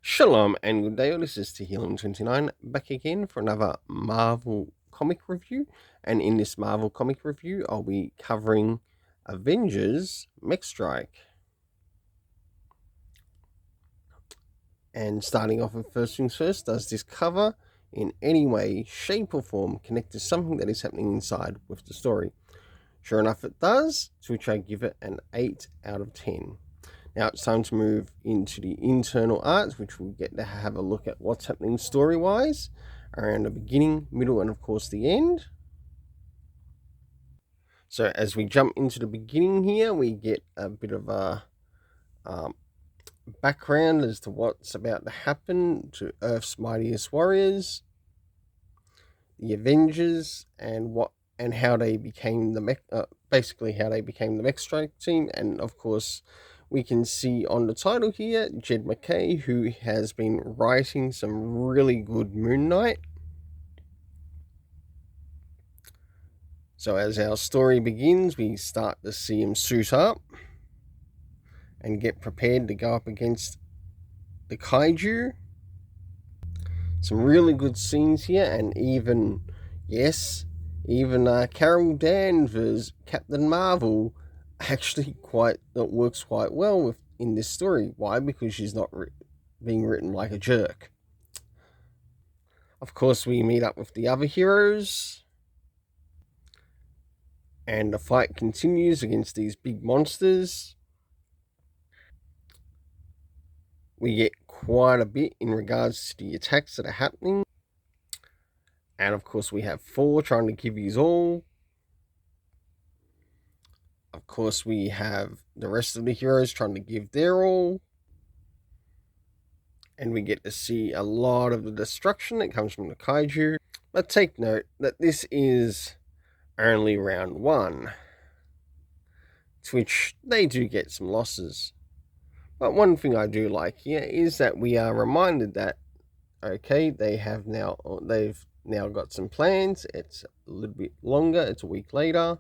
Shalom and good day, this is Tehillim29 back again for another Marvel comic review. And in this Marvel comic review, I'll be covering Avengers Mech Strike. And starting off with first things first, does this cover in any way, shape or form connect to something that is happening inside with the story? Sure enough it does, to which I give it an 8 out of 10. Now it's time to move into the internal art, which we'll get to have a look at what's happening story-wise around the beginning, middle, and of course the end. So as we jump into the beginning here, we get a bit of a background as to what's about to happen to Earth's mightiest warriors, the Avengers, and how they became the Mech, basically how they became the Mech Strike team, and of course we can see on the title here, Jed McKay, who has been writing some really good Moon Knight. So as our story begins, we start to see him suit up and get prepared to go up against the kaiju. Some really good scenes here, and even Carol Danvers, Captain Marvel, actually works quite well in this story. Why? Because she's not being written like a jerk. Of course, we meet up with the other heroes, and the fight continues against these big monsters. We get quite a bit in regards to the attacks that are happening. And of course, we have Thor trying to give his all. Of course, we have the rest of the heroes trying to give their all. And we get to see a lot of the destruction that comes from the kaiju. But take note that this is only round 1, to which they do get some losses. But one thing I do like here is that we are reminded that, okay, they've now got some plans. It's a little bit longer. It's a week later.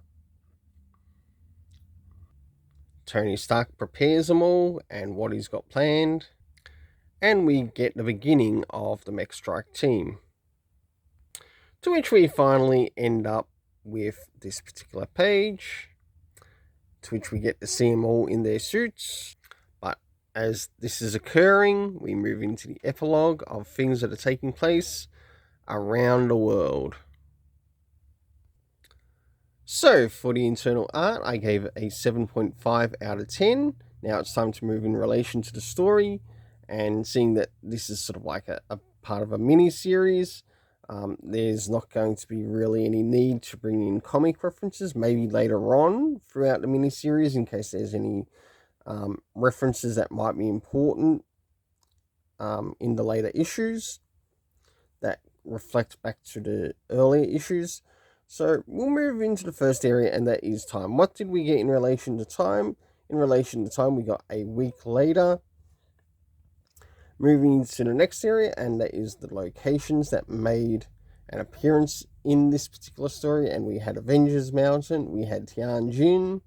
Tony Stark prepares them all and what he's got planned. And we get the beginning of the Mech Strike team. To which we finally end up with this particular page, to which we get to see them all in their suits. But as this is occurring, we move into the epilogue of things that are taking place around the world. So for the internal art, I gave it a 7.5 out of 10. Now it's time to move in relation to the story, and seeing that this is sort of like a part of a mini-series, there's not going to be really any need to bring in comic references, maybe later on throughout the mini-series in case there's any references that might be important in the later issues that reflect back to the earlier issues. So we'll move into the first area, and that is time. What did we get in relation to time? In relation to time, we got a week later. Moving to the next area, and that is the locations that made an appearance in this particular story. And we had Avengers Mountain, we had Tianjin,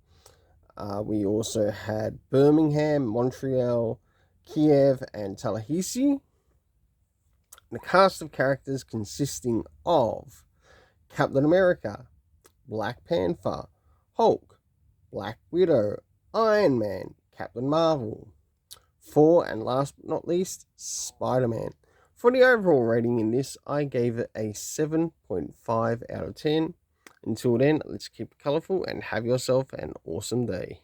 we also had Birmingham, Montreal, Kiev, and Tallahassee. The cast of characters consisting of Captain America, Black Panther, Hulk, Black Widow, Iron Man, Captain Marvel, Thor, and last but not least, Spider-Man. For the overall rating in this, I gave it a 7.5 out of 10. Until then, let's keep it colourful and have yourself an awesome day.